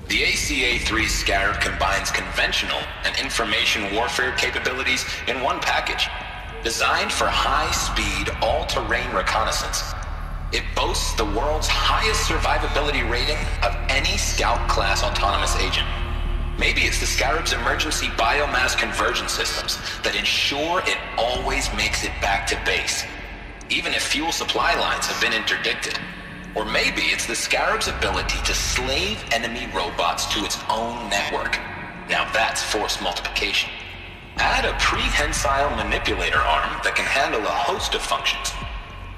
The ACA-3 Scarab combines conventional and information warfare capabilities in one package. Designed for high-speed, all-terrain reconnaissance, it boasts the world's highest survivability rating of any Scout-class autonomous agent. Maybe it's the Scarab's emergency biomass conversion systems that ensure it always makes it back to base, even if fuel supply lines have been interdicted. Or maybe it's the Scarab's ability to slave enemy robots to its own network. Now that's force multiplication. Add a prehensile manipulator arm that can handle a host of functions,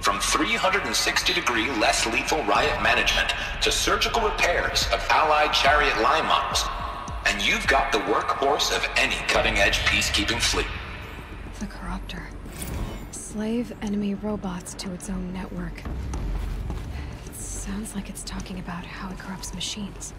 from 360-degree less lethal riot management to surgical repairs of Allied chariot line models. And you've got the workhorse of any cutting-edge peacekeeping fleet. The Corruptor. Slave enemy robots to its own network. It sounds like it's talking about how it corrupts machines.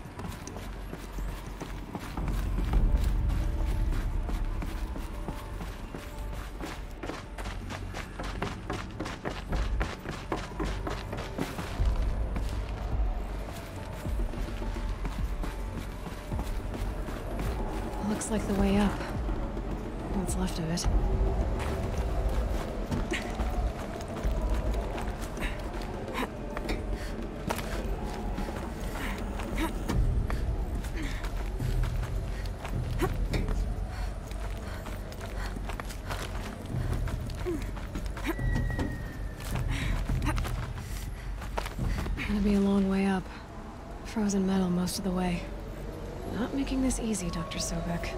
Looks like the way up. What's left of it. Gonna be a long way up. Frozen metal most of the way. Not making this easy, Dr. Sobek.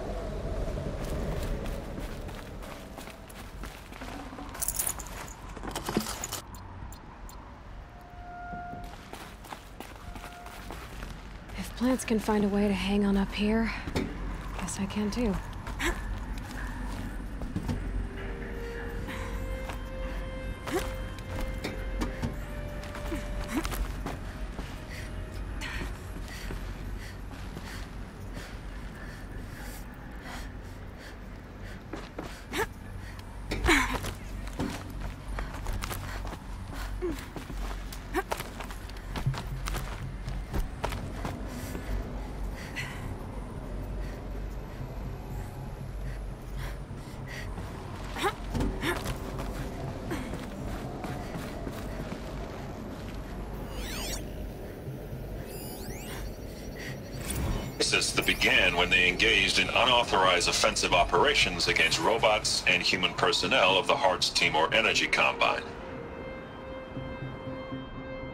If plants can find a way to hang on up here, guess I can too. That began when they engaged in unauthorized offensive operations against robots and human personnel of the Hearts Timor Energy Combine.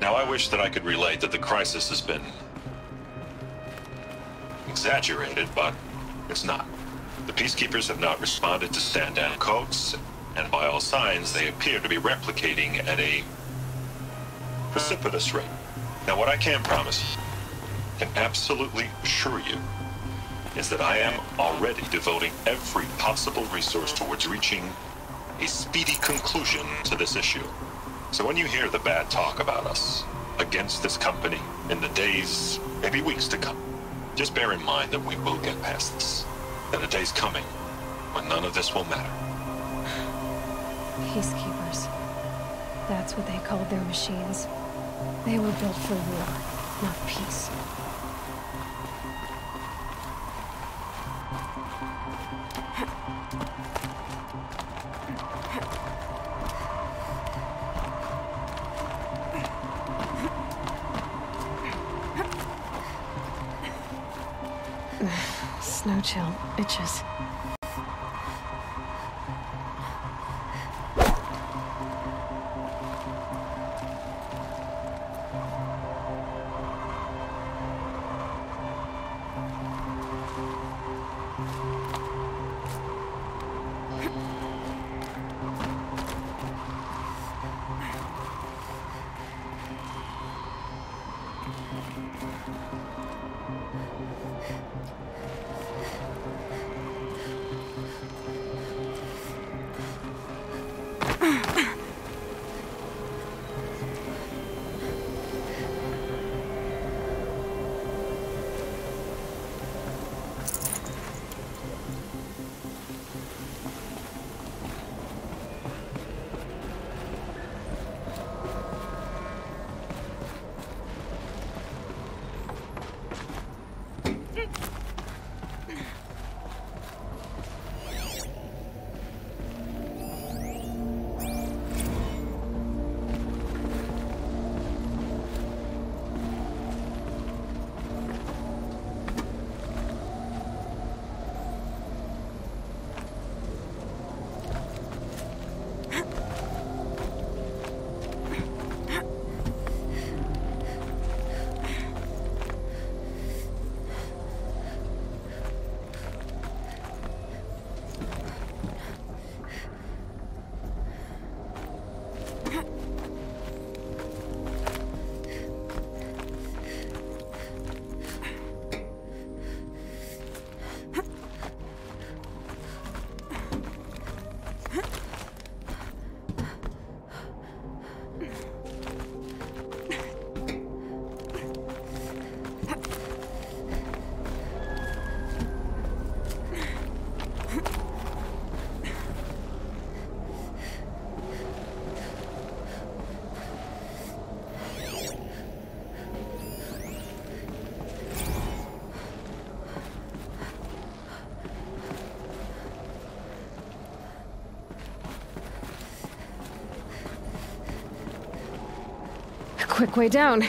Now, I wish that I could relate that the crisis has been exaggerated, but it's not. The Peacekeepers have not responded to stand-down codes, and by all signs, they appear to be replicating at a precipitous rate. Now, what I can promise you, can absolutely assure you, is that I am already devoting every possible resource towards reaching a speedy conclusion to this issue. So when you hear the bad talk about us against this company in the days, maybe weeks to come, just bear in mind that we will get past this. That a day's coming when none of this will matter. Peacekeepers. That's what they called their machines. They were built for war, not peace. Snow chill itches. quick way down.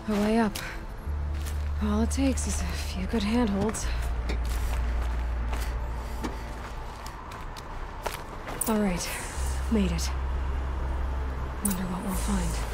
A way up. All it takes is a few good handholds. All right, made it. Wonder what we'll find.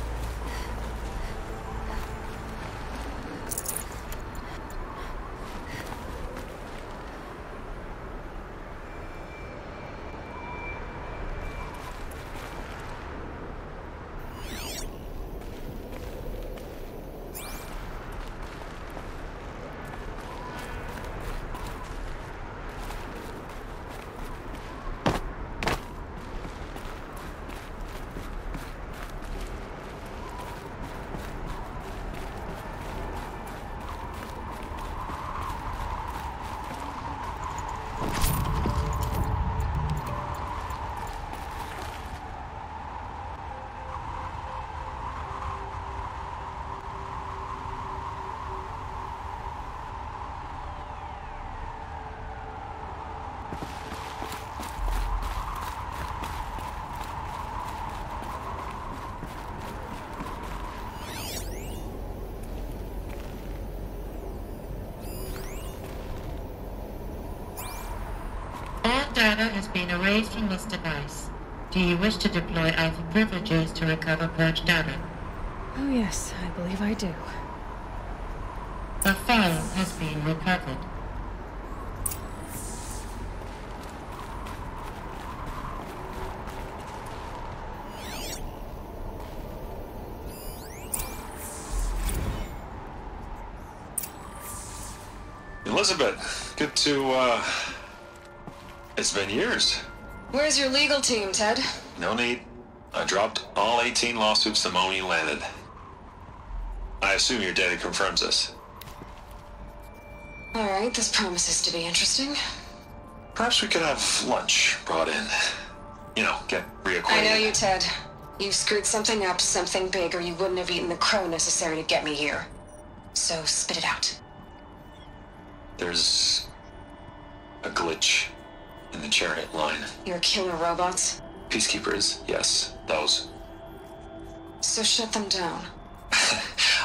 Data has been erased from this device. Do you wish to deploy Alpha privileges to recover purged data? Oh yes, I believe I do. A file has been recovered. Elizabeth, good to, It's been years. Where's your legal team, Ted? No need. I dropped all 18 lawsuits the moment you landed. I assume your data confirms this. All right, this promises to be interesting. Perhaps we could have lunch brought in. You know, get reacquainted. I know you, Ted. You screwed something up, something big, or you wouldn't have eaten the crow necessary to get me here. So spit it out. There's a glitch in the chariot line. Your killer robots? Peacekeepers, yes, those. So shut them down.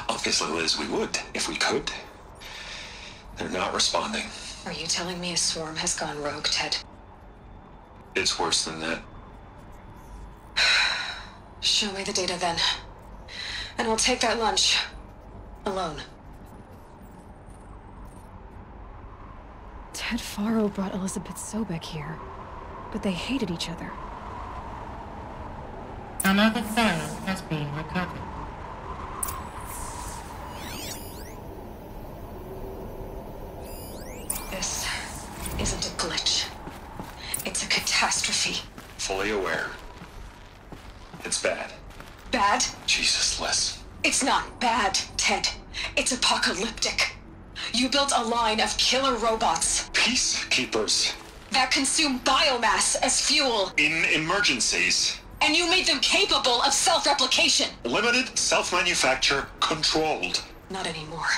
Obviously, Liz, we would, if we could. They're not responding. Are you telling me a swarm has gone rogue, Ted? It's worse than that. Show me the data then. And I'll take that lunch. Alone. Ted Faro brought Elizabeth Sobek here, but they hated each other. Another file has been recovered. This isn't a glitch. It's a catastrophe. Fully aware. It's bad. Bad? Jesus, Liz. It's not bad, Ted. It's apocalyptic. You built a line of killer robots Peacekeepers. that consume biomass as fuel. In emergencies. And you made them capable of self-replication! Limited, self-manufacture, controlled. Not anymore.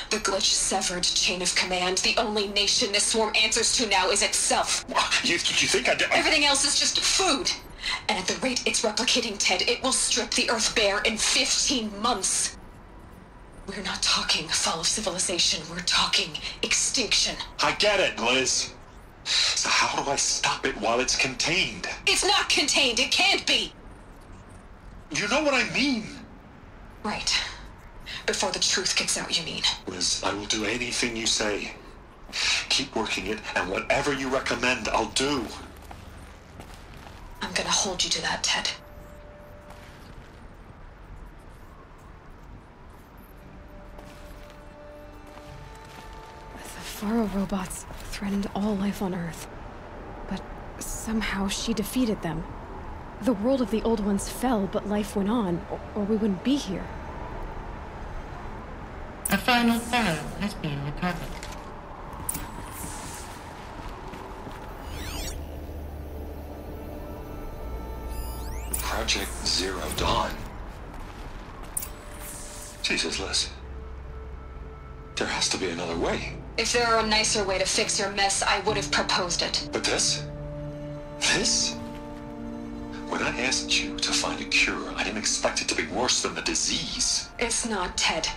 The glitch severed chain of command. The only nation this swarm answers to now is itself. You think I did? Everything else is just food. And at the rate it's replicating, Ted, it will strip the Earth bare in 15 months. We're not talking fall of civilization. We're talking extinction. I get it, Liz. So how do I stop it while it's contained? It's not contained. It can't be. You know what I mean. Right. Before the truth gets out, you mean? Liz, I will do anything you say. Keep working it, and whatever you recommend, I'll do. I'm gonna hold you to that, Ted. The Faro robots threatened all life on Earth. But somehow she defeated them. The world of the old ones fell, but life went on, or we wouldn't be here. A final file has been recovered. Project Zero Dawn. Jesus, Liz. There has to be another way. If there were a nicer way to fix your mess, I would have proposed it. But this? This? When I asked you to find a cure, I didn't expect it to be worse than the disease. It's not, Ted.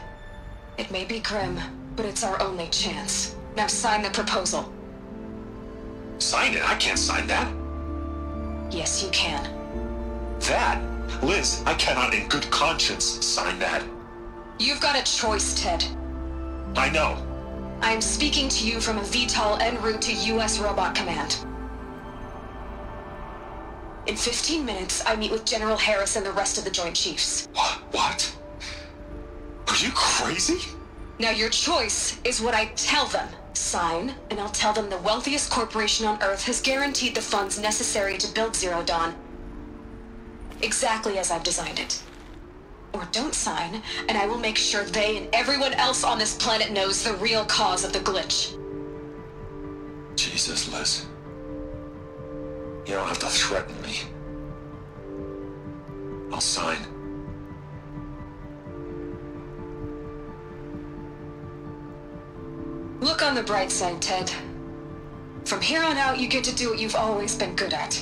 It may be grim, but it's our only chance. Now sign the proposal. Sign it? I can't sign that. Yes, you can. That? Liz, I cannot in good conscience sign that. You've got a choice, Ted. I know. I am speaking to you from a VTOL en route to U.S. Robot Command. In 15 minutes, I meet with General Harris and the rest of the Joint Chiefs. What? Are you crazy? Now your choice is what I tell them. Sign, and I'll tell them the wealthiest corporation on Earth has guaranteed the funds necessary to build Zero Dawn. Exactly as I've designed it. Or don't sign, and I will make sure they and everyone else on this planet knows the real cause of the glitch. Jesus, Liz. You don't have to threaten me. I'll sign. Look on the bright side, Ted. From here on out, you get to do what you've always been good at.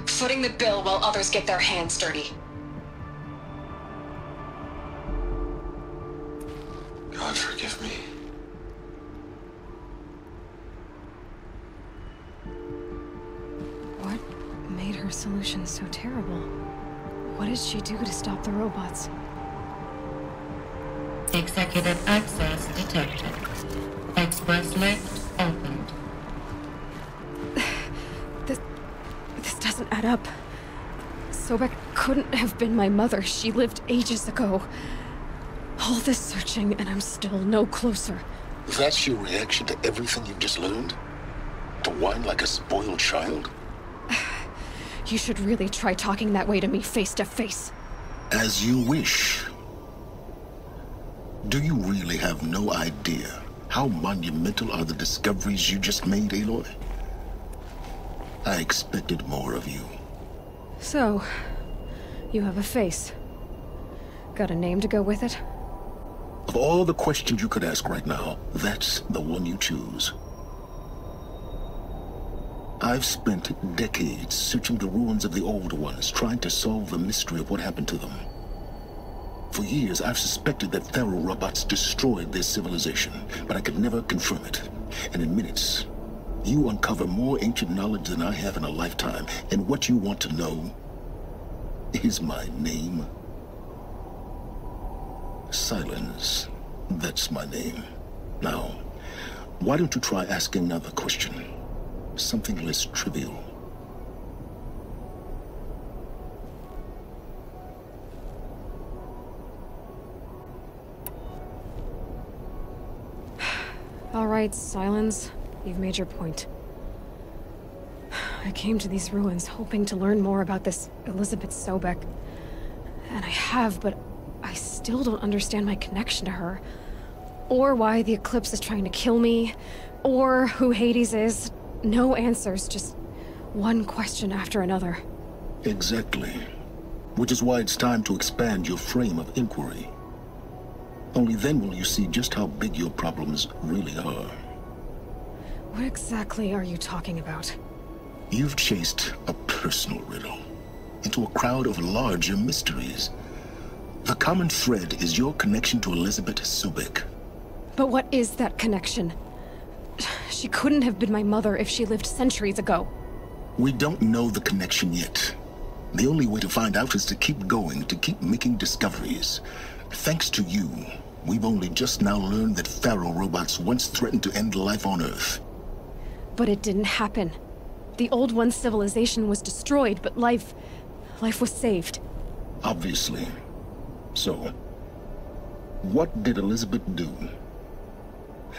Footing the bill while others get their hands dirty. God forgive me. What made her solution so terrible? What did she do to stop the robots? Executive access detected. Express lift opened. This doesn't add up. Sobek couldn't have been my mother. She lived ages ago. All this searching, and I'm still no closer. That's your reaction to everything you've just learned? To whine like a spoiled child? You should really try talking that way to me face to face. As you wish. Do you really have no idea how monumental are the discoveries you just made, Aloy? I expected more of you. So, you have a face. Got a name to go with it? Of all the questions you could ask right now, that's the one you choose. I've spent decades searching the ruins of the old ones, trying to solve the mystery of what happened to them. For years, I've suspected that Faro robots destroyed their civilization, but I could never confirm it. And in minutes, you uncover more ancient knowledge than I have in a lifetime, and what you want to know is my name. Sylens. That's my name. Now, why don't you try asking another question? Something less trivial. All right, Sylens. You've made your point. I came to these ruins hoping to learn more about this Elizabeth Sobek. And I have, but I still don't understand my connection to her. Or why the Eclipse is trying to kill me. Or who Hades is. No answers, just one question after another. Exactly. Which is why it's time to expand your frame of inquiry. Only then will you see just how big your problems really are. What exactly are you talking about? You've chased a personal riddle into a crowd of larger mysteries. The common thread is your connection to Elizabeth Sobek. But what is that connection? She couldn't have been my mother if she lived centuries ago. We don't know the connection yet. The only way to find out is to keep going, to keep making discoveries. Thanks to you, we've only just now learned that Pharaoh robots once threatened to end life on Earth. But it didn't happen. The Old One's civilization was destroyed, but life was saved. Obviously. So, what did Elizabeth do?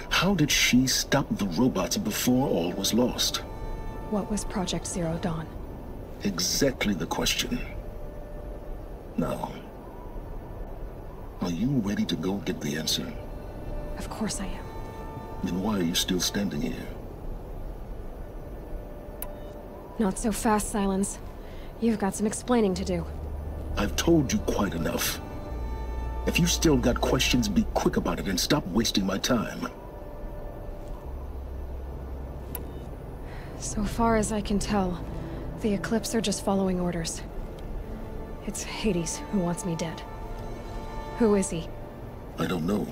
How did she stop the robots before all was lost? What was Project Zero Dawn? Exactly the question. Now, are you ready to go get the answer? Of course I am. Then why are you still standing here? Not so fast, Sylens. You've got some explaining to do. I've told you quite enough. If you still got questions, be quick about it and stop wasting my time. So far as I can tell, the Eclipse are just following orders. It's Hades who wants me dead. Who is he? I don't know.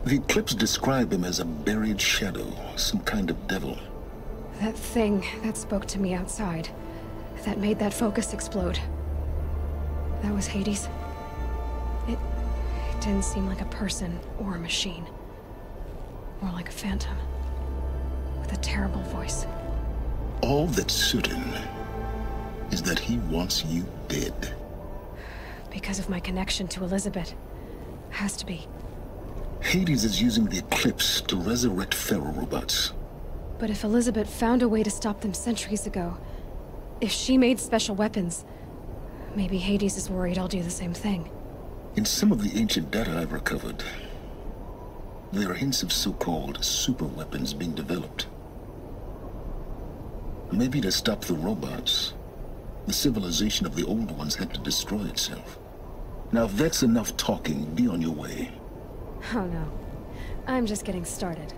The Eclipse describe him as a buried shadow, some kind of devil. That thing that spoke to me outside, that made that focus explode. That was Hades? It didn't seem like a person or a machine. More like a phantom. With a terrible voice. All that's certain is that he wants you dead. Because of my connection to Elizabeth. Has to be. Hades is using the Eclipse to resurrect Pharaoh robots. But if Elizabeth found a way to stop them centuries ago, if she made special weapons, maybe Hades is worried I'll do the same thing. In some of the ancient data I've recovered, there are hints of so-called super weapons being developed. Maybe to stop the robots, the civilization of the old ones had to destroy itself. Now if that's enough talking, be on your way. Oh no. I'm just getting started.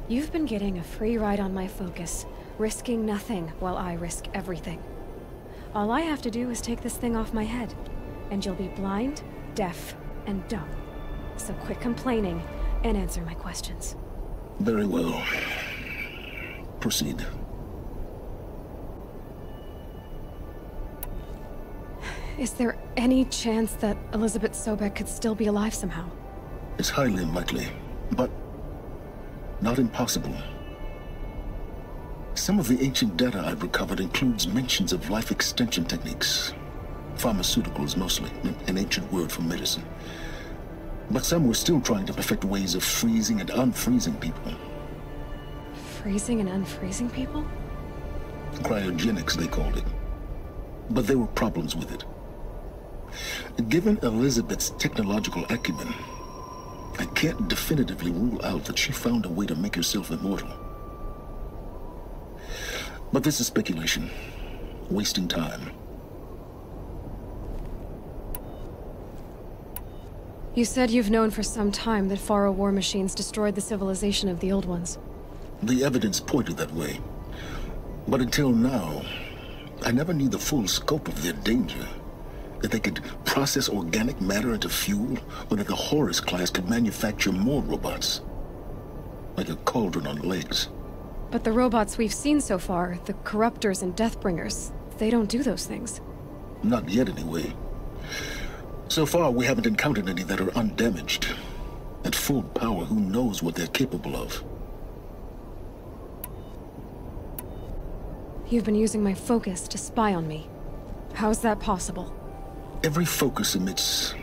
You've been getting a free ride on my focus, risking nothing while I risk everything. All I have to do is take this thing off my head, and you'll be blind, deaf, and dumb. So quit complaining and answer my questions. Very well. Proceed. Is there any chance that Elizabeth Sobek could still be alive somehow? It's highly unlikely, but not impossible. Some of the ancient data I've recovered includes mentions of life extension techniques. Pharmaceuticals mostly, an ancient word for medicine. But some were still trying to perfect ways of freezing and unfreezing people. Freezing and unfreezing people? Cryogenics, they called it. But there were problems with it. Given Elizabeth's technological acumen, I can't definitively rule out that she found a way to make herself immortal. But this is speculation. Wasting time. You said you've known for some time that Pharaoh war machines destroyed the civilization of the old ones. The evidence pointed that way. But until now, I never knew the full scope of their danger. That they could process organic matter into fuel, or that the Horus class could manufacture more robots. Like a cauldron on legs. But the robots we've seen so far, the Corruptors and Deathbringers, they don't do those things. Not yet, anyway. So far, we haven't encountered any that are undamaged. At full power, who knows what they're capable of? You've been using my focus to spy on me. How's that possible? Every focus emits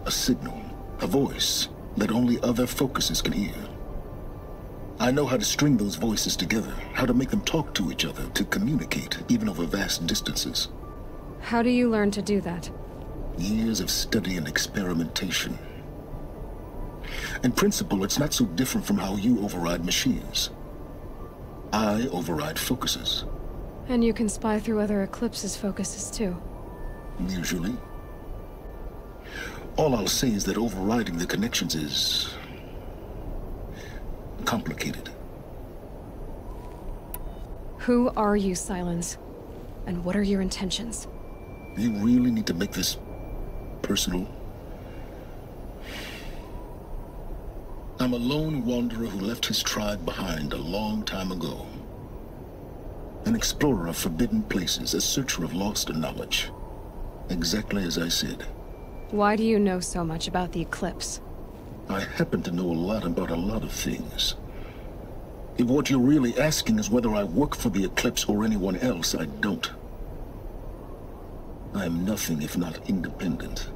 a signal, a voice, that only other focuses can hear. I know how to string those voices together, how to make them talk to each other, to communicate, even over vast distances. How do you learn to do that? Years of study and experimentation. In principle, it's not so different from how you override machines. I override focuses. And you can spy through other Eclipse's focuses too. Usually. All I'll say is that overriding the connections is complicated. Who are you, Sylens? And what are your intentions? You really need to make this personal? I'm a lone wanderer who left his tribe behind a long time ago. An explorer of forbidden places, a searcher of lost knowledge. Exactly as I said. Why do you know so much about the Eclipse? I happen to know a lot about a lot of things. If what you're really asking is whether I work for the Eclipse or anyone else, I don't. I am nothing if not independent.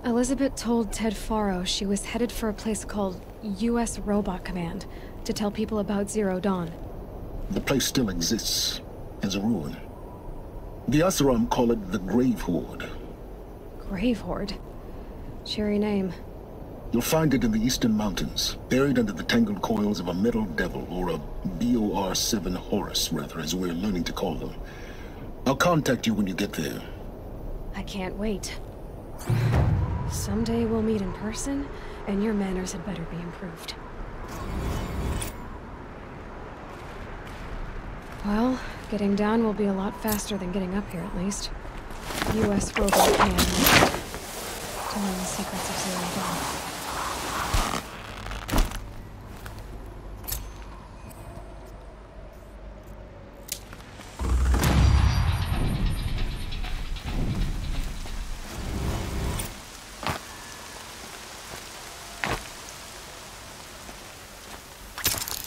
Elizabeth told Ted Faro she was headed for a place called U.S. Robot Command to tell people about Zero Dawn. The place still exists, as a ruin. The Asaram call it the Grave Horde. Grave Horde? Cheery name. You'll find it in the Eastern Mountains, buried under the tangled coils of a metal devil, or a BOR-7 Horus, rather, as we're learning to call them. I'll contact you when you get there. I can't wait. Someday we'll meet in person, and your manners had better be improved. Well, getting down will be a lot faster than getting up here, at least. U.S. Robot Command. Telling the secrets of Zero Dawn.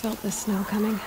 Felt the snow coming.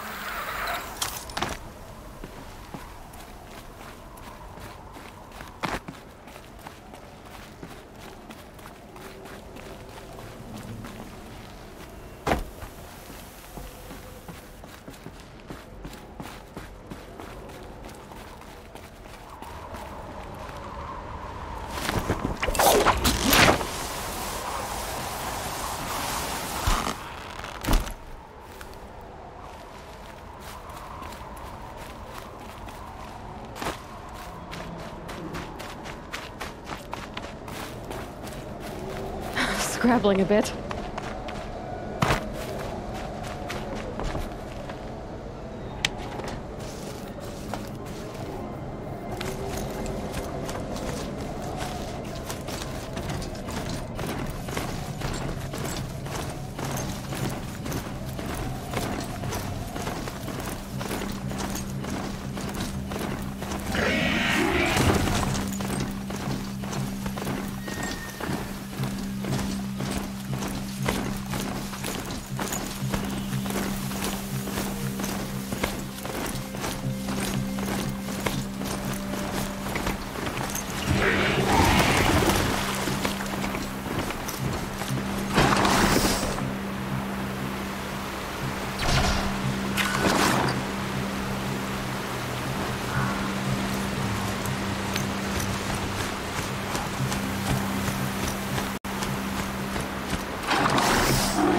Scrabbling a bit.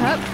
Up.